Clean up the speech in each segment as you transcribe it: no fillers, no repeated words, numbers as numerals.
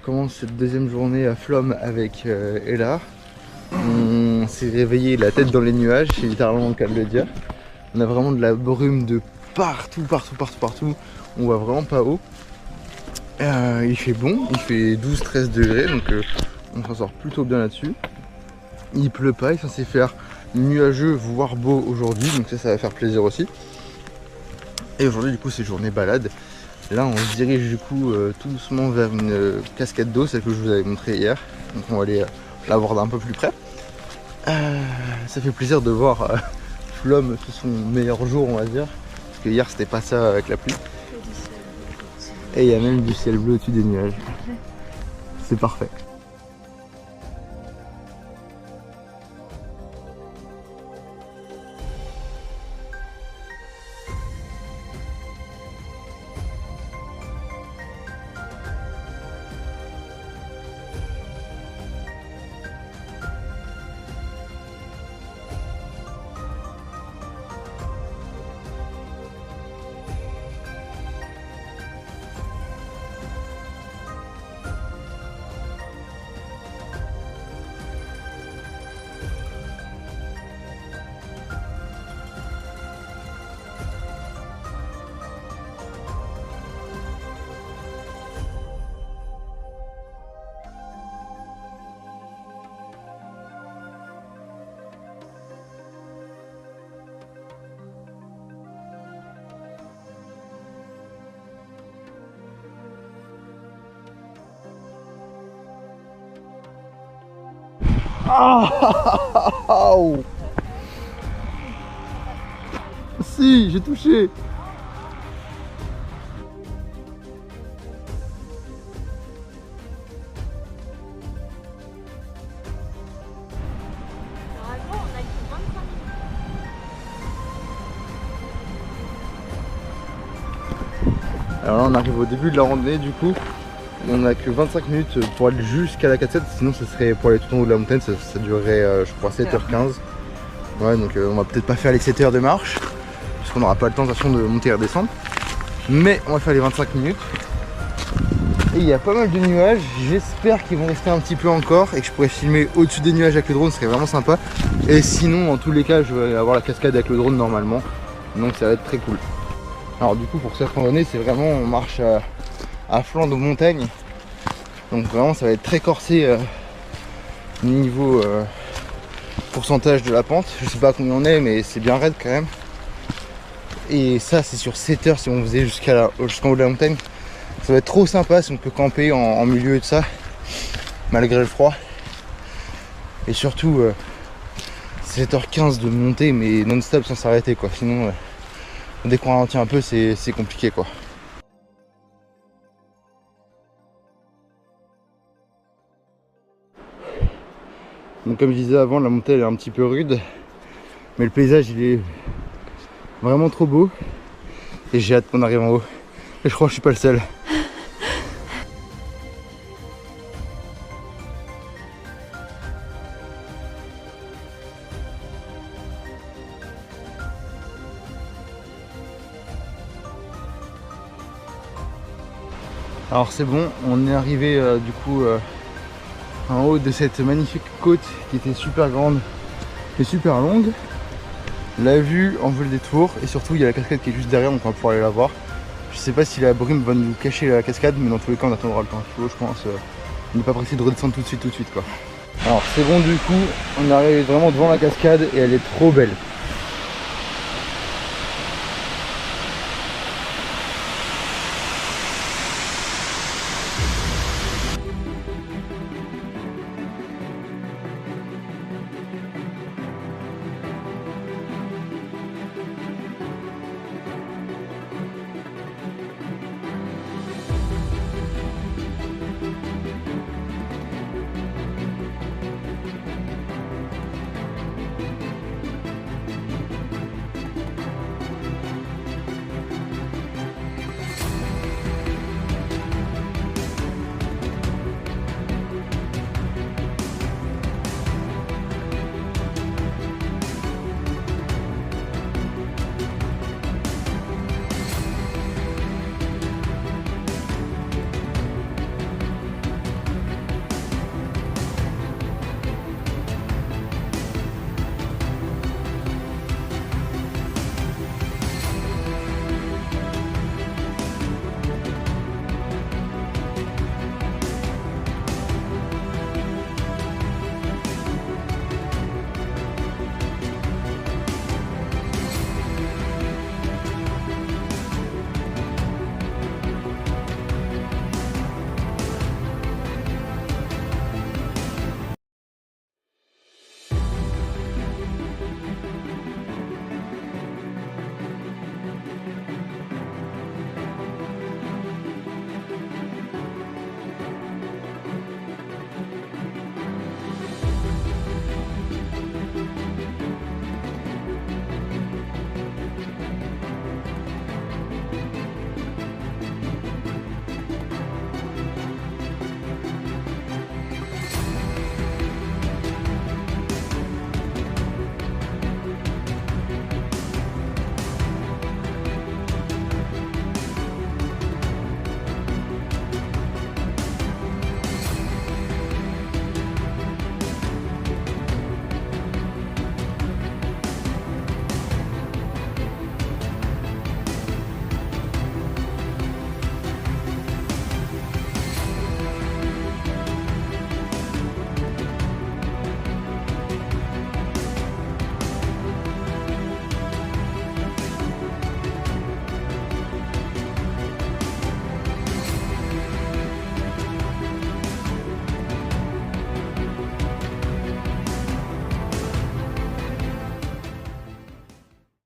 commence cette deuxième journée à Flom avec Ella. On s'est réveillé la tête dans les nuages, c'est littéralement le cas de le dire. On a vraiment de la brume de partout. On voit vraiment pas haut. Il fait bon, il fait 12-13 degrés, donc on s'en sort plutôt bien là-dessus. Il pleut pas, il est censé faire nuageux, voire beau aujourd'hui, donc ça va faire plaisir aussi. Et aujourd'hui du coup c'est journée balade. Là on se dirige du coup tout doucement vers une cascade d'eau, celle que je vous avais montrée hier. Donc on va aller la voir d'un peu plus près. Ça fait plaisir de voir Flom sous son meilleur jour, on va dire. Parce que hier c'était pas ça avec la pluie. Et il y a même du ciel bleu au-dessus des nuages. C'est parfait. Ah, si, j'ai touché. Alors là on arrive au début de la randonnée du coup. On n'a que 25 minutes pour aller jusqu'à la cascade, sinon ce serait pour aller tout en haut de la montagne, ça durerait je crois 7h15. Ouais, donc on va peut-être pas faire les 7 heures de marche, puisqu'on n'aura pas le temps de toute façon de monter et redescendre. Mais on va faire les 25 minutes. Et il y a pas mal de nuages, j'espère qu'ils vont rester un petit peu encore et que je pourrai filmer au-dessus des nuages avec le drone, ce serait vraiment sympa. Et sinon, en tous les cas, je vais avoir la cascade avec le drone normalement, donc ça va être très cool. Alors du coup, pour cette randonnée, c'est vraiment, on marche à flanc de montagne, donc vraiment ça va être très corsé niveau pourcentage de la pente. Je sais pas combien on est, mais c'est bien raide quand même. Et ça c'est sur 7 heures si on faisait jusqu'en haut de la montagne. Ça va être trop sympa si on peut camper en milieu et tout ça, malgré le froid. Et surtout 7h15 de monter mais non-stop sans s'arrêter quoi, sinon dès qu'on ralentit un peu c'est compliqué quoi. Donc comme je disais avant, la montée elle est un petit peu rude, mais le paysage il est vraiment trop beau et j'ai hâte qu'on arrive en haut. Et je crois que je suis pas le seul. Alors c'est bon, on est arrivé du coup en haut de cette magnifique côte qui était super grande et super longue. La vue en vaut le détour et surtout il y a la cascade qui est juste derrière, donc on va pouvoir aller la voir. Je sais pas si la brume va nous cacher la cascade, mais dans tous les cas on attendra le temps qu'il faut, je pense. On n'est pas pressé de redescendre tout de suite quoi. Alors c'est bon, du coup on arrive vraiment devant la cascade et elle est trop belle.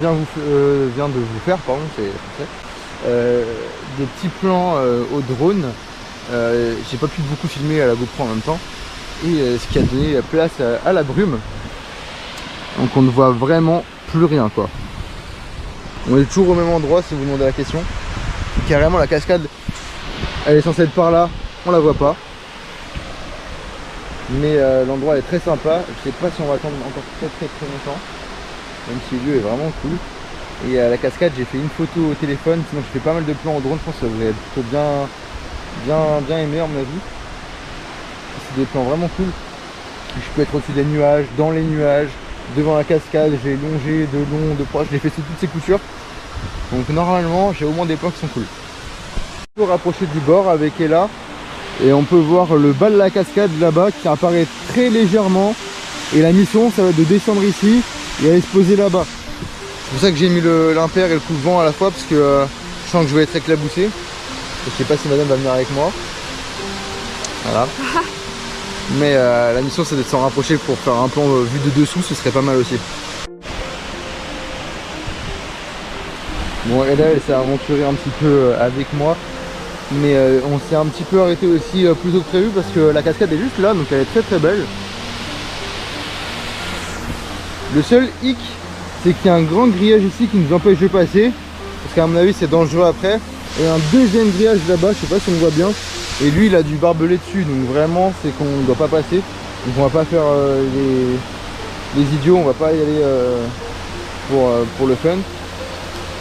Viens de vous faire, pardon, c'est français, des petits plans au drone. J'ai pas pu beaucoup filmer à la GoPro en même temps. Et ce qui a donné la place à la brume. Donc on ne voit vraiment plus rien quoi. On est toujours au même endroit si vous demandez la question. Carrément la cascade, elle est censée être par là, on la voit pas. Mais l'endroit est très sympa. Je sais pas si on va attendre encore très longtemps. Même si le lieu est vraiment cool. Et à la cascade j'ai fait une photo au téléphone. Sinon je fais pas mal de plans au drone. Je pense que ça devrait être plutôt bien aimé à mon avis. C'est des plans vraiment cool. Je peux être au-dessus des nuages, dans les nuages, devant la cascade. J'ai longé de long, de proche. Je l'ai fait sous toutes ces coutures. Donc normalement j'ai au moins des plans qui sont cool. On peut rapprocher du bord avec Ella. Et on peut voir le bas de la cascade là-bas qui apparaît très légèrement. Et la mission ça va être de descendre ici et aller se poser là-bas. C'est pour ça que j'ai mis l'impair et le coup de vent à la fois parce que je sens que je vais être éclaboussé. Je sais pas si madame va venir avec moi. Voilà. Mais la mission c'est de s'en rapprocher pour faire un plan vu de dessous, ce serait pas mal aussi. Bon, et là elle s'est aventurée un petit peu avec moi. Mais on s'est un petit peu arrêté aussi plus tôt que prévu parce que la cascade est juste là, donc elle est très belle. Le seul hic, c'est qu'il y a un grand grillage ici qui nous empêche de passer. Parce qu'à mon avis c'est dangereux après. Et un deuxième grillage là-bas, je sais pas si on voit bien. Et lui il a du barbelé dessus, donc vraiment c'est qu'on ne doit pas passer. Donc on va pas faire les idiots, on va pas y aller pour le fun.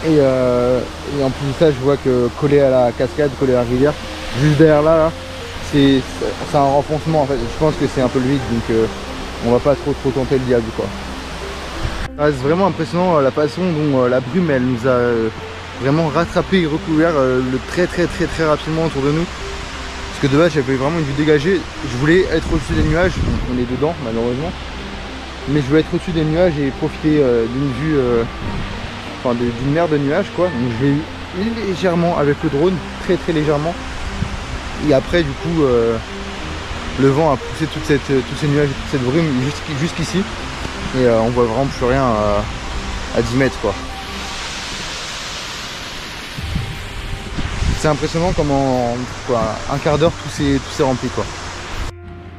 Et en plus de ça, je vois que collé à la cascade, collé à la rivière, juste derrière là, c'est un renfoncement en fait. Je pense que c'est un peu le vide, donc on va pas trop tenter le diable quoi. Ça reste vraiment impressionnant la façon dont la brume elle nous a vraiment rattrapé et recouvert très rapidement autour de nous. Parce que de base j'avais vraiment une vue dégagée. Je voulais être au-dessus des nuages, on est dedans malheureusement. Mais je voulais être au-dessus des nuages et profiter d'une vue, enfin d'une mer de nuages quoi. Donc je l'ai eu légèrement avec le drone, très légèrement. Et après du coup le vent a poussé tous ces nuages, toute cette brume jusqu'ici. Et on voit vraiment plus rien à 10 mètres quoi. C'est impressionnant comment un quart d'heure tout s'est rempli quoi.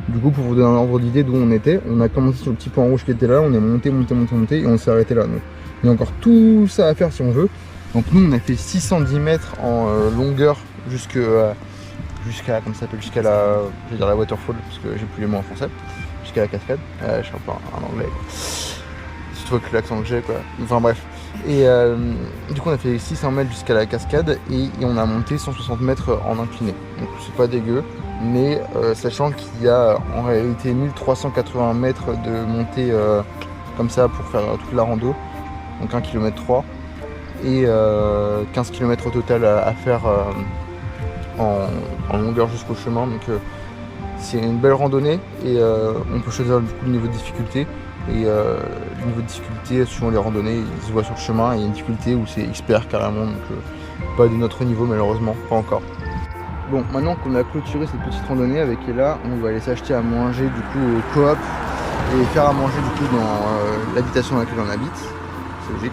Du coup pour vous donner un ordre d'idée d'où on était, on a commencé sur le petit point rouge qui était là, on est monté et on s'est arrêté là. Donc il y a encore tout ça à faire si on veut. Donc nous on a fait 610 mètres en longueur jusqu'à comment ça s'appelle, jusqu'à la, je vais dire la waterfall parce que j'ai plus les mots en français, jusqu'à la cascade. Je suis un peu en anglais quoi. Surtout avec l'accent que j'ai quoi. Enfin bref. Et du coup on a fait 600 mètres jusqu'à la cascade et on a monté 160 mètres en incliné. Donc c'est pas dégueu, mais sachant qu'il y a en réalité 1380 mètres de montée comme ça pour faire toute la rando. Donc 1,3 km et 15 km au total à faire en longueur jusqu'au chemin. Donc c'est une belle randonnée et on peut choisir le niveau de difficulté. Et le niveau de difficulté suivant les randonnées il se voit sur le chemin. Il y a une difficulté où c'est expert carrément, donc pas de notre niveau malheureusement, pas encore. Bon, maintenant qu'on a clôturé cette petite randonnée avec Ella, on va aller s'acheter à manger du coup au coop et faire à manger du coup dans l'habitation dans laquelle on habite, c'est logique.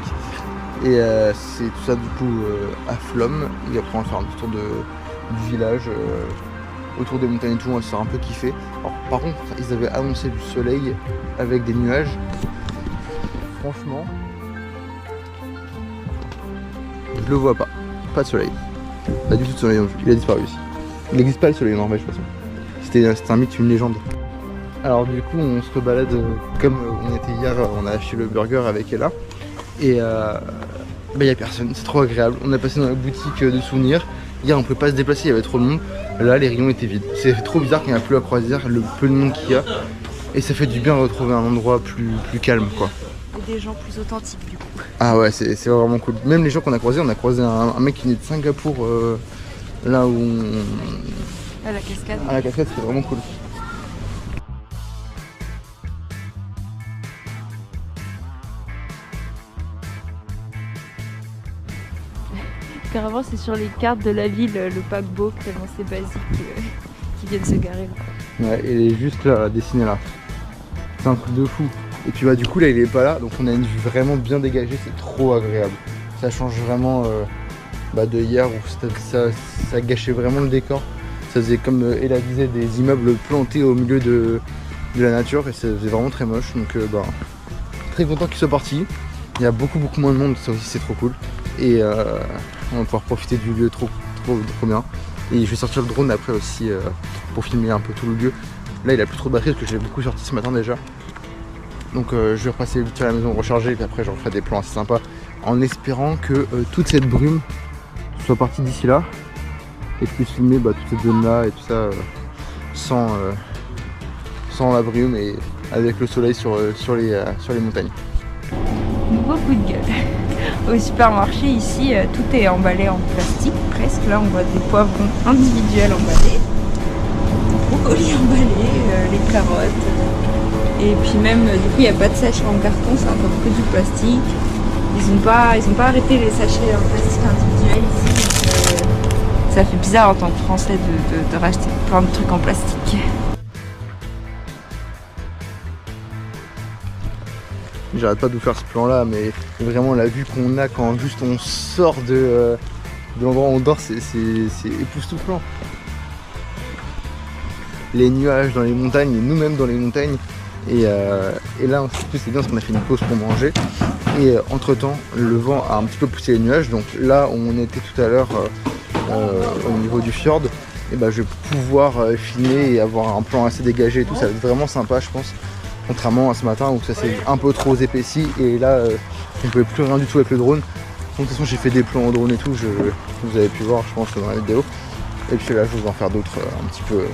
Et c'est tout ça du coup à Flom, et après on va faire un petit tour du village autour des montagnes et tout, on va se faire un peu kiffer. Alors par contre ils avaient annoncé du soleil avec des nuages. Franchement je le vois pas de soleil. Pas du tout de soleil, il a disparu ici. Il n'existe pas le soleil en Norvège de toute façon. C'était un mythe, une légende. Alors du coup on se rebalade comme on était hier, on a acheté le burger avec Ella. Et il n'y a personne, c'est trop agréable. On a passé dans la boutique de souvenirs. Hier on pouvait pas se déplacer, il y avait trop de monde. Là les rayons étaient vides. C'est trop bizarre qu'il n'y a plus à croisière, le peu de monde qu'il y a. Et ça fait du bien de retrouver un endroit plus calme quoi. Et des gens plus authentiques du coup. Ah ouais, c'est vraiment cool. Même les gens qu'on a croisés, on a croisé un mec qui venait de Singapour, là où à la cascade. À la cascade, c'était vraiment cool. Carrément c'est sur les cartes de la ville, le paquebot, tellement c'est basique qui viennent se garer là. Ouais, il est juste là, dessiné là. C'est un truc de fou. Et puis bah du coup là il est pas là, donc on a une vue vraiment bien dégagée, c'est trop agréable. Ça change vraiment de hier où ça gâchait vraiment le décor. Ça faisait comme Ella disait des immeubles plantés au milieu de la nature et ça faisait vraiment très moche. Donc très content qu'il soit parti. Il y a beaucoup moins de monde, ça aussi c'est trop cool. Et on va pouvoir profiter du lieu trop bien. Et je vais sortir le drone après aussi pour filmer un peu tout le lieu. Là il a plus trop de batterie parce que j'ai beaucoup sorti ce matin déjà. Donc je vais repasser vite à la maison recharger et puis après je referai des plans assez sympas en espérant que toute cette brume soit partie d'ici là et que je puisse filmer toute cette zone là et tout ça sans la brume et avec le soleil sur les montagnes. Nouveau coup de gueule. Au supermarché ici tout est emballé en plastique presque. Là on voit des poivrons individuels emballés, des brocolis emballés, les carottes. Et puis même, du coup, il n'y a pas de sachets en carton, c'est encore que du plastique. Ils ont pas arrêté les sachets en plastique individuels ici. Donc, ça fait bizarre en tant que Français de racheter plein de trucs en plastique. J'arrête pas de vous faire ce plan là, mais vraiment la vue qu'on a quand juste on sort de l'endroit où on dort, c'est époustouflant. Les nuages dans les montagnes et nous-mêmes dans les montagnes. Et là en plus c'est bien parce qu'on a fait une pause pour manger et entre temps le vent a un petit peu poussé les nuages, donc là où on était tout à l'heure au niveau du fjord, et je vais pouvoir filmer et avoir un plan assez dégagé et tout, ça va être vraiment sympa je pense, contrairement à ce matin où ça s'est un peu trop épaissi et là on ne pouvait plus rien du tout avec le drone. Donc de toute façon j'ai fait des plans au drone et tout, vous avez pu voir je pense dans la vidéo, et puis là je vais en faire d'autres un petit peu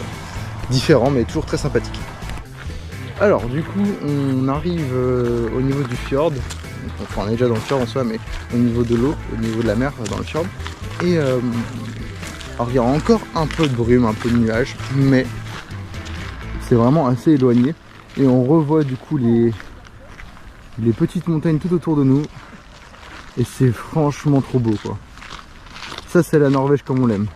différents mais toujours très sympathiques. Alors du coup on arrive au niveau du fjord, enfin on est déjà dans le fjord en soi mais au niveau de l'eau, au niveau de la mer dans le fjord, et alors il y a encore un peu de brume, un peu de nuages, mais c'est vraiment assez éloigné et on revoit du coup les petites montagnes tout autour de nous et c'est franchement trop beau quoi. Ça c'est la Norvège comme on l'aime.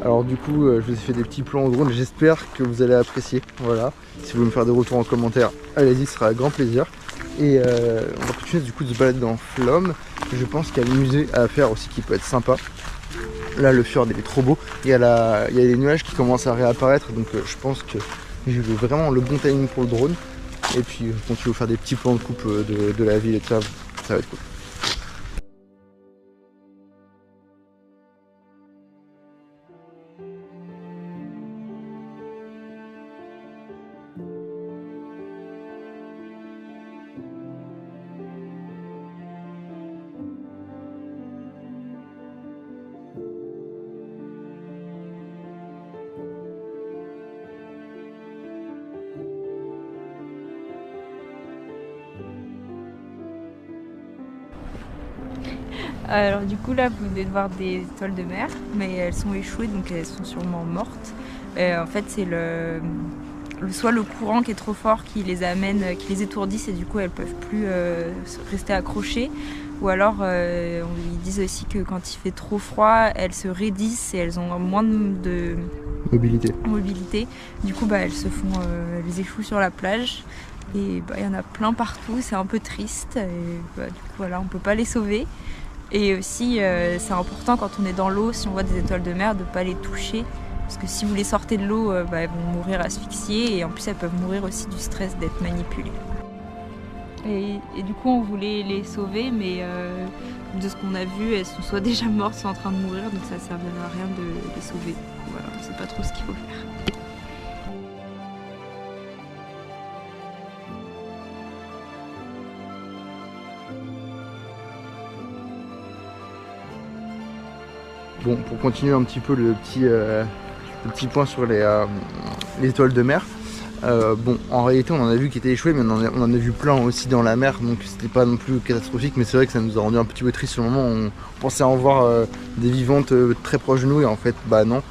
Alors du coup je vous ai fait des petits plans au drone, j'espère que vous allez apprécier. Voilà, si vous voulez me faire des retours en commentaire, allez-y, ce sera avec grand plaisir. Et on va continuer du coup de se balader dans Flåm. Je pense qu'il y a le musée à faire aussi qui peut être sympa. Là le fjord il est trop beau, il y a les nuages qui commencent à réapparaître, donc je pense que j'ai vraiment le bon timing pour le drone. Et puis je continue à vous faire des petits plans de coupe de la ville et tout ça, ça va être cool. Alors du coup là vous venez de voir des étoiles de mer, mais elles sont échouées donc elles sont sûrement mortes. En fait c'est soit le courant qui est trop fort qui les amène, qui les étourdissent et du coup elles peuvent plus rester accrochées. Ou alors ils disent aussi que quand il fait trop froid, elles se raidissent et elles ont moins de mobilité. Du coup elles elles échouent sur la plage. Et il y en a plein partout, c'est un peu triste. Et du coup voilà, on peut pas les sauver. Et aussi c'est important quand on est dans l'eau, si on voit des étoiles de mer, de ne pas les toucher. Parce que si vous les sortez de l'eau, elles vont mourir asphyxiées et en plus elles peuvent mourir aussi du stress d'être manipulées. Et du coup on voulait les sauver, mais de ce qu'on a vu, elles sont soit déjà mortes, soit en train de mourir, donc ça ne servira à rien de les sauver. Voilà, on ne sait pas trop ce qu'il faut faire. Bon, pour continuer un petit peu le petit point sur les étoiles de mer. Bon, en réalité, on en a vu qui étaient échoués, mais on en a vu plein aussi dans la mer, donc c'était pas non plus catastrophique, mais c'est vrai que ça nous a rendu un petit peu triste sur le moment. On pensait en voir des vivantes très proches de nous, et en fait, bah non.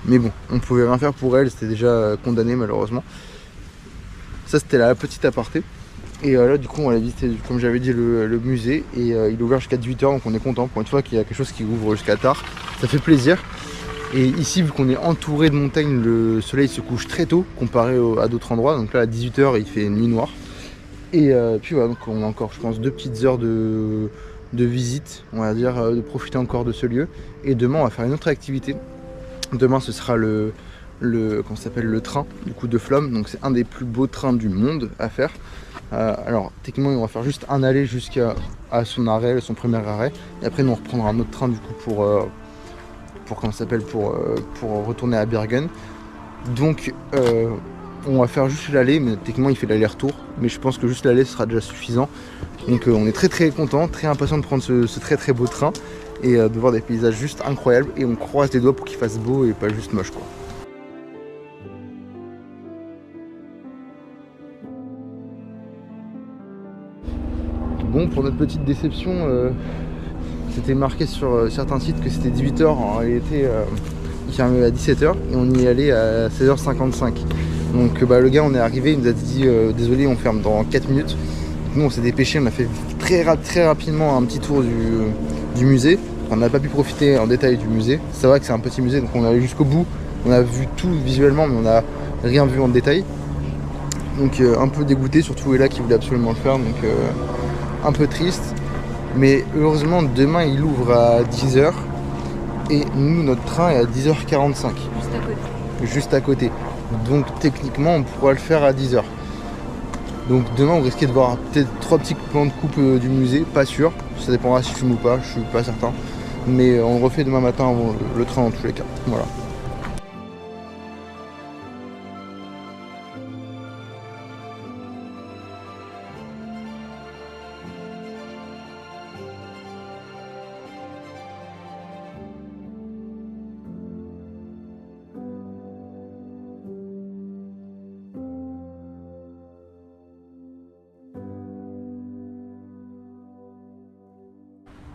Mais bon, on pouvait rien faire pour elles, c'était déjà condamné malheureusement. Ça, c'était la petite aparté. Et là, du coup, on allait visiter, comme j'avais dit, le musée, et il est ouvert jusqu'à 18 h, donc on est content pour une fois qu'il y a quelque chose qui ouvre jusqu'à tard. Ça fait plaisir. Et ici, vu qu'on est entouré de montagnes, le soleil se couche très tôt comparé à d'autres endroits. Donc là, à 18 h, il fait nuit noire. Et puis voilà, donc on a encore, je pense, 2 petites heures de visite, on va dire, de profiter encore de ce lieu. Et demain, on va faire une autre activité. Demain, ce sera le train du coup de Flomme. Donc c'est un des plus beaux trains du monde à faire. Alors techniquement, on va faire juste un aller jusqu'à son arrêt, son premier arrêt. Et après, nous on reprendra un autre train du coup pour retourner à Bergen. Donc on va faire juste l'aller, mais techniquement il fait l'aller-retour, mais je pense que juste l'aller sera déjà suffisant. Donc on est très très content, très impatient de prendre ce très très beau train et de voir des paysages juste incroyables, et on croise les doigts pour qu'il fasse beau et pas juste moche quoi. Bon, pour notre petite déception, c'était marqué sur certains sites que c'était 18 h, en réalité il fermait à 17 h et on y allait à 16 h 55. Donc le gars, on est arrivé, il nous a dit désolé, on ferme dans 4 minutes. Nous on s'est dépêché, on a fait très rapidement un petit tour du musée. On n'a pas pu profiter en détail du musée. C'est vrai que c'est un petit musée, donc on est allé jusqu'au bout. On a vu tout visuellement, mais on n'a rien vu en détail. Donc un peu dégoûté, surtout Ella qui voulait absolument le faire, donc un peu triste. Mais heureusement, demain il ouvre à 10 h et nous, notre train est à 10 h 45. Juste à côté. Juste à côté. Donc techniquement, on pourra le faire à 10 h. Donc demain, on risquait de voir peut-être 3 petits plans de coupe du musée, pas sûr. Ça dépendra si je fume ou pas, je suis pas certain. Mais on le refait demain matin avant le train en tous les cas. Voilà.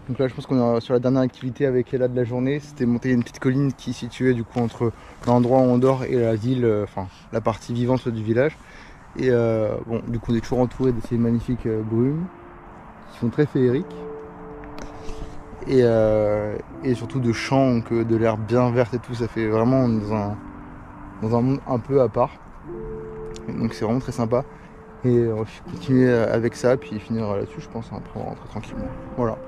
Donc là je pense qu'on est sur la dernière activité avec Ella de la journée, c'était monter une petite colline qui est située du coup entre l'endroit où on dort et la ville, enfin la partie vivante du village. Et bon, du coup on est toujours entouré de ces magnifiques brumes qui sont très féeriques. Et surtout de champs, donc de l'herbe bien verte et tout, ça fait vraiment dans un monde un peu à part. Et donc c'est vraiment très sympa. Et on va continuer avec ça, puis finir là-dessus je pense, après on va rentrer tranquillement. Voilà.